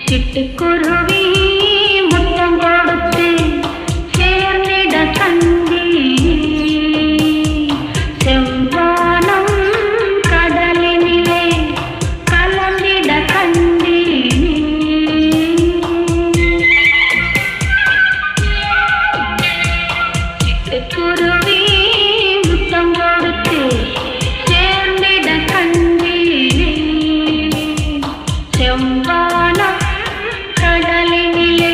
சிட்டுக்குருவி முத்தம் கொடுத்து சேர்ந்திட கந்தி செவ்வானம் கடலினிலே கலந்திட கந்தி சிட்டுக்குருவி முத்தம் கொடுத்து சேர்ந்திட கந்தி செவ்வானம் கடலினிலே